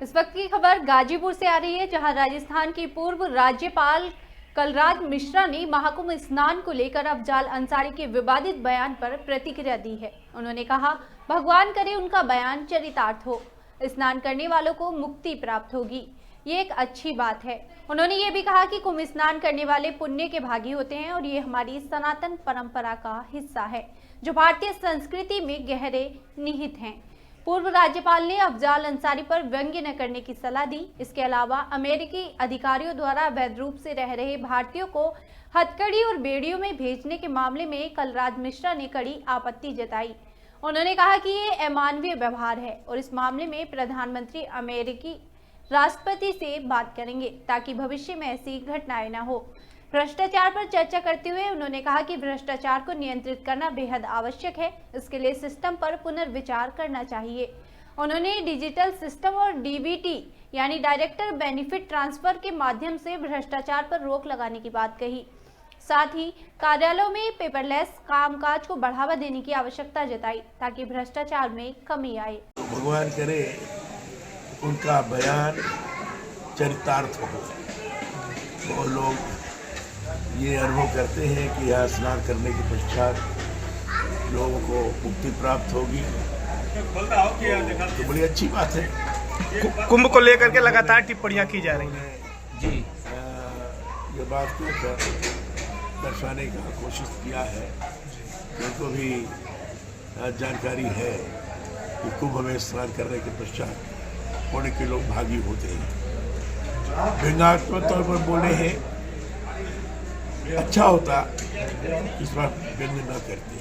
इस वक्त की खबर गाजीपुर से आ रही है, जहां राजस्थान की पूर्व राज्यपाल कलराज मिश्रा ने महाकुंभ स्नान को लेकर अफजाल अंसारी के विवादित बयान पर प्रतिक्रिया दी है। उन्होंने कहा, भगवान करे उनका बयान चरितार्थ हो, स्नान करने वालों को मुक्ति प्राप्त होगी, ये एक अच्छी बात है। उन्होंने ये भी कहा कि कुंभ स्नान करने वाले पुण्य के भागी होते हैं और ये हमारी सनातन परंपरा का हिस्सा है, जो भारतीय संस्कृति में गहरे निहित हैं। पूर्व राज्यपाल ने अफजाल अंसारी पर व्यंग्य न करने की सलाह दी। इसके अलावा अमेरिकी अधिकारियों द्वारा अवैध रूप से रह रहे भारतीयों को हथकड़ी और बेड़ियों में भेजने के मामले में कलराज मिश्रा ने कड़ी आपत्ति जताई। उन्होंने कहा कि ये अमानवीय व्यवहार है और इस मामले में प्रधानमंत्री अमेरिकी राष्ट्रपति से बात करेंगे ताकि भविष्य में ऐसी घटनाएं न हो। भ्रष्टाचार पर चर्चा करते हुए उन्होंने कहा कि भ्रष्टाचार को नियंत्रित करना बेहद आवश्यक है, इसके लिए सिस्टम पर पुनर्विचार करना चाहिए। उन्होंने डिजिटल सिस्टम और डीबीटी यानी डायरेक्टर बेनिफिट ट्रांसफर के माध्यम से भ्रष्टाचार पर रोक लगाने की बात कही। साथ ही कार्यालयों में पेपरलेस कामकाज को बढ़ावा देने की आवश्यकता जताई ताकि भ्रष्टाचार में कमी आए। भगवान करे उनका बयान चरितार्थ हो। वो लोग ये अनुभव करते हैं कि यहाँ स्नान करने के पश्चात लोगों को मुक्ति प्राप्त होगी, तो बड़ी अच्छी बात है। कुंभ को लेकर के लगातार टिप्पणियां की जा रही हैं जी। ये बात कहकर दर्शाने का कोशिश किया है, उनको भी जानकारी है कि कुंभ में स्नान करने के पश्चात पुण्य के लोग भागी होते हैं। व्यंग्यात्मक तौर पर बोले हैं, अच्छा होता इस बार व्यंग्य न करते,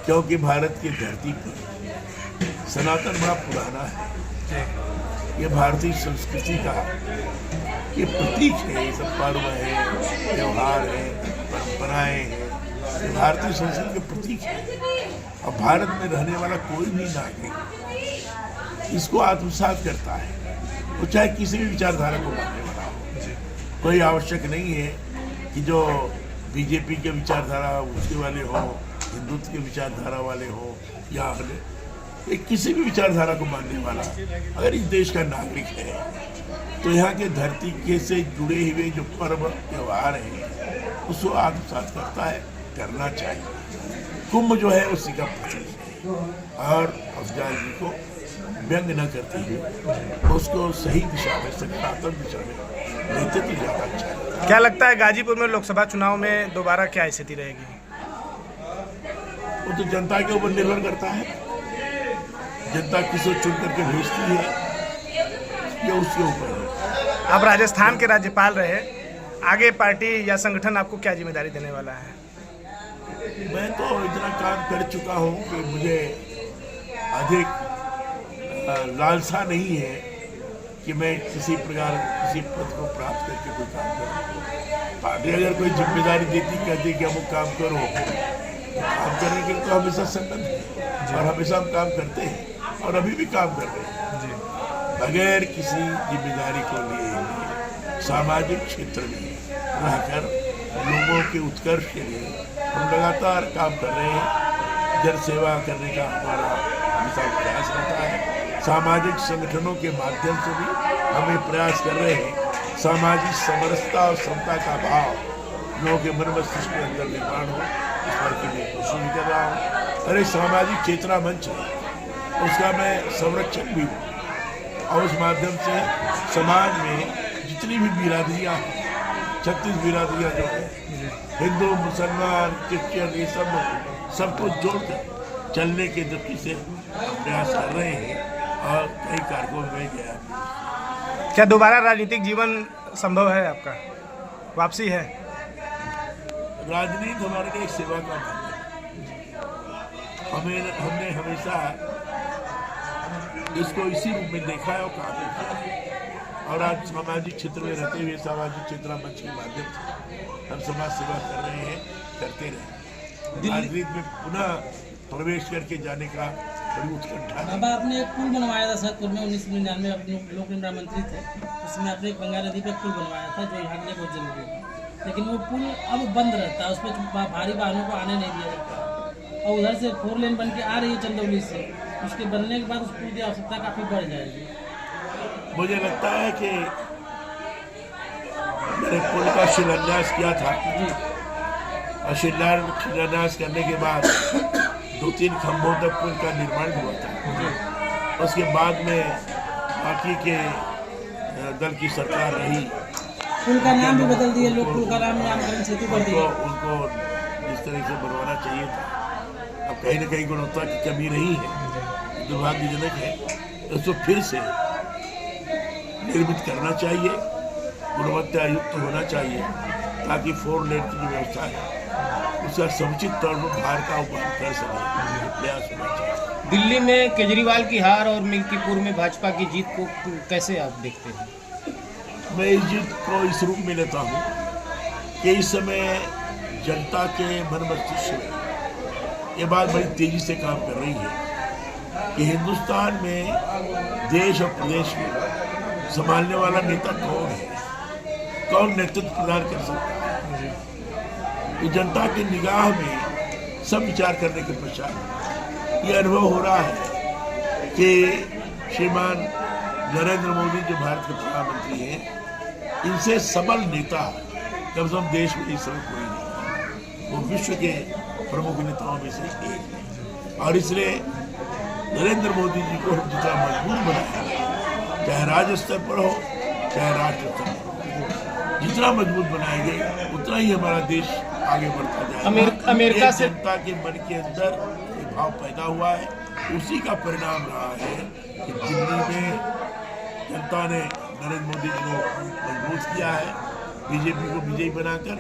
क्योंकि भारत की धरती पर सनातन बड़ा पुराना है। ये भारतीय संस्कृति का ये प्रतीक है। ये सब पर्व है, त्योहार है, परंपराएं हैं, ये भारतीय संस्कृति के प्रतीक है। और भारत में रहने वाला कोई भी नागरिक इसको आत्मसात करता है, वो चाहे किसी भी विचारधारा को मानने वाला हो। कोई आवश्यक नहीं है कि जो बीजेपी के विचारधारा उसके वाले हो, हिंदुत्व के विचारधारा वाले हो, या किसी भी विचारधारा को मानने वाला अगर इस देश का नागरिक है तो यहाँ के धरती के से जुड़े हुए जो पर्व त्यौहार हैं उसको आत्मसात करता है, करना चाहिए। कुंभ जो है उसी का प्रतीक है और अफजाल जी को व्यंग न करते हुए उसको सही दिशा में, सकारात्मक दिशा में लेते तो ज़्यादा अच्छा है। क्या लगता है गाजीपुर में लोकसभा चुनाव में दोबारा क्या स्थिति रहेगी? वो तो जनता के ऊपर निर्भर करता है। जनता किसको चुन करके भेजती है ये उसके ऊपर है। आप राजस्थान के राज्यपाल रहे, आगे पार्टी या संगठन आपको क्या जिम्मेदारी देने वाला है? मैं तो इतना काम कर चुका हूँ कि मुझे अधिक लालसा नहीं है कि मैं किसी प्रकार किसी पद को प्राप्त करके कोई काम करूँ। पार्टी अगर कोई जिम्मेदारी देती, कहती कि अमुक काम करो, काम करने के लिए तो हमेशा संगठन है और हमेशा हम काम करते हैं और अभी भी काम कर रहे हैं। बगैर किसी जिम्मेदारी को लिए सामाजिक क्षेत्र में रहकर लोगों के उत्कर्ष के लिए हम लगातार काम कर रहे हैं। जन सेवा करने का हमारा हमेशा प्रयास रहता है। सामाजिक संगठनों के माध्यम से भी हमें प्रयास कर रहे हैं। सामाजिक समरसता और समता का भाव लोगों के मन मस्तिष्क के अंदर निर्माण हो, इस पर की मैं कोशिश भी कर रहा हूँ। अरे सामाजिक चेतना मंच है, उसका मैं संरक्षक भी हूँ और उस माध्यम से समाज में जितनी भी बिरादरियाँ हैं, 36 बिरादरियाँ जो है, हिंदू, मुसलमान, क्रिश्चियन, ये सबको जोड़कर चलने के दृष्टि से प्रयास कर रहे हैं और कई कार्यक्रमों में गया। क्या दोबारा राजनीतिक जीवन संभव है आपका? वापसी है? राजनीति हमारे लिए एक सेवा का माध्यम है। हमने हमेशा इसको इसी रूप में देखा है और काम किया है। और आज सामाजिक क्षेत्र में रहते हुए सामाजिक चेतना मंच के माध्यम से हम समाज सेवा कर रहे हैं, करते रहे। राजनीति में पुनः प्रवेश करके जाने का बड़ी उत्कंठा है। अब आपने एक पुल बनवाया था सदपुर में 1999 में, अपने लोक निर्माण मंत्री थे, उसमें आपने एक गंगा नदी पे पुल बनवाया था जो यहाँ के लिए बहुत जरूरी है, लेकिन वो पुल अब बंद रहता है, उसमें भारी वाहनों को आने नहीं दिया जाता और उधर से 4 लेन बन के आ रही है चंदौली से, उसके बनने के बाद उस पुल की आवश्यकता काफ़ी बढ़ जाएगी। मुझे लगता है कि मैंने पुल का शिलान्यास किया था और शिलान्यास करने के बाद 2-3 खंभों तक पुल का निर्माण हुआ था। उसके बाद में बाकी के दल की सरकार रही, पुल का नाम भी बदल दिए लोग, पुल का नामकरण सेतु कर दिए। उनको जिस तरह से बनवाना चाहिए था, अब कहीं न कहीं गुणवत्ता की कमी रही है, दुर्भाग्यजनक है। उसको फिर से निर्मित करना चाहिए, गुणवत्ता युक्त होना चाहिए, ताकि 4 लेन की जो व्यवस्था है उसका समुचित तौर पर भार का उपयोग कर सके, प्रयास होना चाहिए। दिल्ली में केजरीवाल की हार और मिल्कीपुर में भाजपा की जीत को कैसे आप देखते हैं? मैं इस जीत को इस रूप में लेता हूँ कि इस समय जनता के मन मस्तिष्क में ये बात बड़ी तेजी से काम कर रही है कि हिंदुस्तान में देश और प्रदेश में संभालने वाला नेता कौन है, कौन नेतृत्व प्रदान कर सकता है। ये जनता की निगाह में सब विचार करने के पश्चात ये अनुभव हो रहा है कि श्रीमान नरेंद्र मोदी जो भारत के प्रधानमंत्री हैं, इनसे सबल नेता कम से कम देश में इस समय कोई नहीं है। वो विश्व के प्रमुख नेताओं में से एक है और इसलिए नरेंद्र मोदी जी को जितना मजबूत बनाएंगे, चाहे राज्य स्तर पर हो चाहे राष्ट्र स्तर पर हो, जितना मजबूत बनाएंगे उतना ही हमारा देश आगे बढ़ता जाएगा। अमेरिका से जनता के मन के अंदर ये भाव पैदा हुआ है, उसी का परिणाम रहा है कि दिल्ली में जनता ने नरेंद्र मोदी जी को मजबूत किया है, बीजेपी को विजयी बनाकर,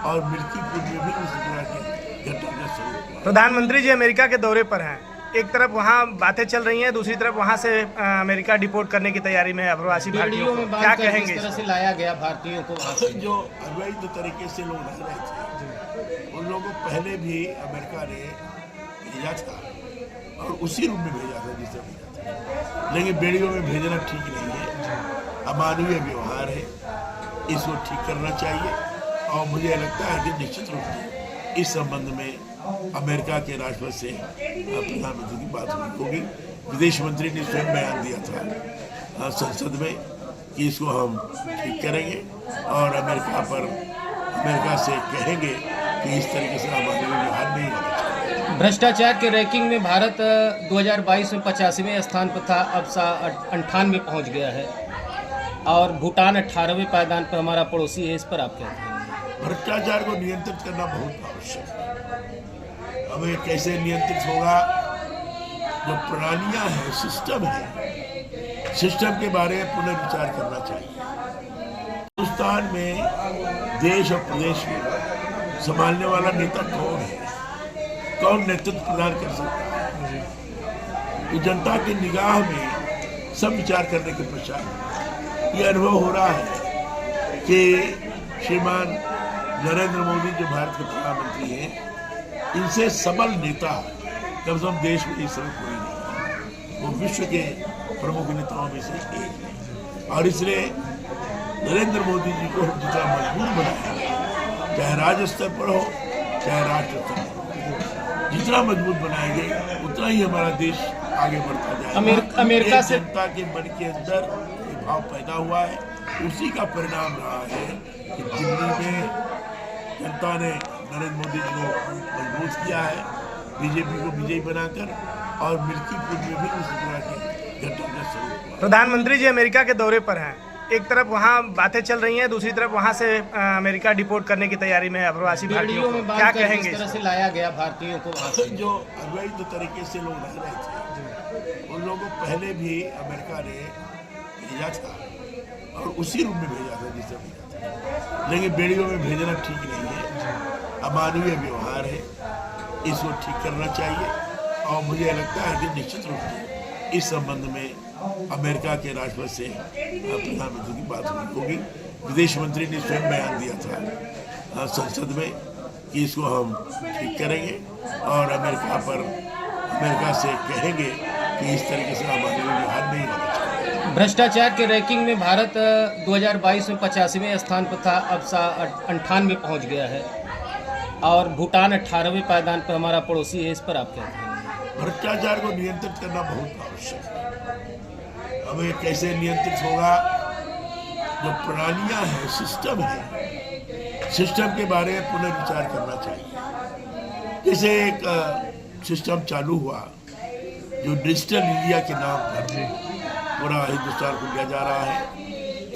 और मिल्कीपुर में भी उसी तरह के घटना का स्वरूप हुआ। प्रधानमंत्री जी अमेरिका के दौरे पर हैं, एक तरफ वहाँ बातें चल रही हैं, दूसरी तरफ वहाँ से अमेरिका डिपोर्ट करने की तैयारी में है प्रवासी भारतीयों को, क्या कहेंगे? किस तरह से लाया गया भारतीयों को वहाँ से? जो अवैध तरीके से लोग रह रहे थे उन लोगों को पहले भी अमेरिका ने भेजा था और उसी रूप में भेजा था जिसे भेजा था, लेकिन बेड़ियों में भेजना ठीक नहीं है, अमानवीय व्यवहार है, इसको ठीक करना चाहिए। और मुझे लगता है कि निश्चित रूप से इस संबंध में अमेरिका के राष्ट्रपति से प्रधानमंत्री की बात होगी। विदेश मंत्री ने स्वयं बयान दिया था संसद में कि इसको हम ठीक करेंगे और अमेरिका से कहेंगे कि इस तरीके से अमानवीय व्यवहार नहीं होना चाहिए। भ्रष्टाचार के रैंकिंग में भारत 2022 में 85वें स्थान पर था, अब 98 पहुँच गया है और भूटान 18वें पायदान पर हमारा पड़ोसी है। इस पर आप क्या कहेंगे? भ्रष्टाचार को नियंत्रित करना बहुत आवश्यक है। अब ये कैसे नियंत्रित होगा? जो प्रणालियां हैं, सिस्टम है, सिस्टम के बारे में पुनर्विचार करना चाहिए। हिंदुस्तान में देश और प्रदेश में संभालने वाला नेता कौन है, कौन नेतृत्व प्रदान कर सकता है। ये जनता की निगाह में सब विचार करने के पश्चात ये अनुभव हो रहा है कि श्रीमान नरेंद्र मोदी जो भारत के प्रधानमंत्री हैं, इनसे सबल नेता कम से कम देश में इस समय कोई नहीं है। वो विश्व के प्रमुख नेताओं में से एक है और इसलिए नरेंद्र मोदी जी को जितना मजबूत बनाएंगे, चाहे राज्य स्तर पर हो चाहे राष्ट्र स्तर पर हो, जितना मजबूत बनाएंगे उतना ही हमारा देश आगे बढ़ता जाएगा। अमेरिका से जनता के मन के अंदर ये भाव पैदा हुआ है, उसी का परिणाम रहा है कि दिल्ली में जनता ने नरेंद्र मोदी जी को मजबूत किया है, बीजेपी को विजयी बनाकर, और मिल्कीपुर में भी उसी तरह के घटना का स्वरूप हुआ। प्रधानमंत्री जी अमेरिका के दौरे पर हैं, एक तरफ वहाँ बातें चल रही हैं, दूसरी तरफ वहाँ से अमेरिका डिपोर्ट करने की तैयारी में है प्रवासी भारतीयों को, क्या कहेंगे? किस तरह से लाया गया भारतीयों को वहाँ से? जो अवैध तरीके से लोग रह रहे थे उन लोगों को पहले भी अमेरिका ने भेजा था और उसी रूप में भेजा था जिसे भेजा था, लेकिन बेड़ियों में भेजना ठीक नहीं है, अमानवीय व्यवहार है, इसको ठीक करना चाहिए। और मुझे लगता है कि निश्चित रूप से इस संबंध में अमेरिका के राष्ट्रपति से प्रधानमंत्री की बात होगी। विदेश मंत्री ने स्वयं बयान दिया था संसद में कि इसको हम ठीक करेंगे और अमेरिका से कहेंगे कि इस तरीके से अमानवीय व्यवहार नहीं होना चाहिए। भ्रष्टाचार के रैंकिंग में भारत 2022 में 85वें स्थान पर था, अब 98 पहुँच गया है और भूटान 18वें पायदान पर हमारा पड़ोसी है। इस पर आप क्या कहेंगे? भ्रष्टाचार को नियंत्रित करना बहुत आवश्यक है। अब ये कैसे नियंत्रित होगा? जो प्रणालियां हैं, सिस्टम है, सिस्टम के बारे में पुनर्विचार करना चाहिए। जैसे एक सिस्टम चालू हुआ जो डिजिटल इंडिया के नाम पर पूरा हिंदुस्तान को दिया जा रहा है।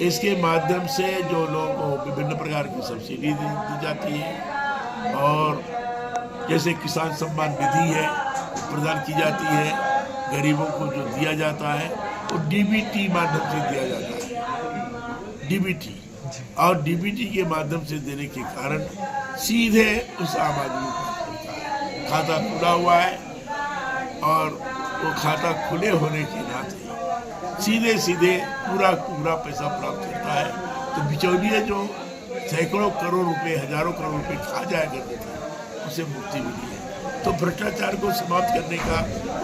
इसके माध्यम से जो लोगों को विभिन्न प्रकार की सब्सिडी दी जाती है और जैसे किसान सम्मान निधि है प्रदान की जाती है, गरीबों को जो दिया जाता है वो डीबीटी माध्यम से दिया जाता है, डीबीटी। और डीबीटी के माध्यम से देने के कारण सीधे उस आम आदमी को खाता खुला हुआ है और वो खाता खुले होने के नाते सीधे सीधे पूरा पैसा प्राप्त करता है। तो बिचौलिए जो सैकड़ों करोड़ रुपए, हजारों करोड़ रुपए खा जाया करते थे, उसे मुक्ति मिली है। तो भ्रष्टाचार को समाप्त करने का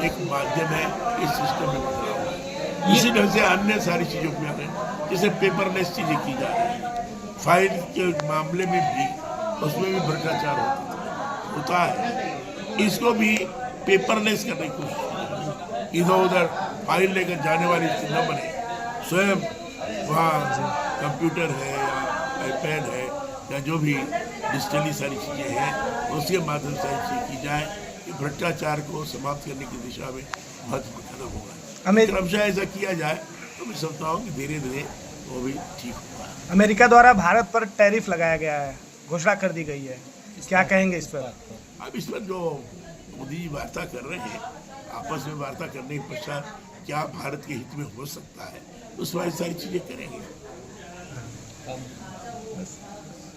एक माध्यम है इस सिस्टम में बदलाव है। इसी ढंग से अन्य सारी चीजों में जैसे पेपरलेस चीजें की जा रही है, फाइल के मामले में भी उसमें भी भ्रष्टाचार होता है। इसको भी पेपरलेस करने की कोशिश, इधर उधर फाइल लेकर जाने वाली स्थिति न बने, स्वयं वहाँ कंप्यूटर है या आईपैड है या जो भी डिजिटली सारी चीज़ें हैं उसके माध्यम से चीज की जाए कि भ्रष्टाचार को समाप्त करने की दिशा में महत्वपूर्ण कदम होगा। क्रमशः ऐसा किया जाए तो मैं समझता हूँ कि धीरे धीरे वो भी ठीक होगा। अमेरिका द्वारा भारत पर टैरिफ लगाया गया है, घोषणा कर दी गई है, क्या कहेंगे इस पर? अब इस पर जो मोदी जी वार्ता कर रहे हैं, आपस में वार्ता करने के पश्चात क्या भारत के हित में हो सकता है, उस वाली सारी चीजें करेंगे।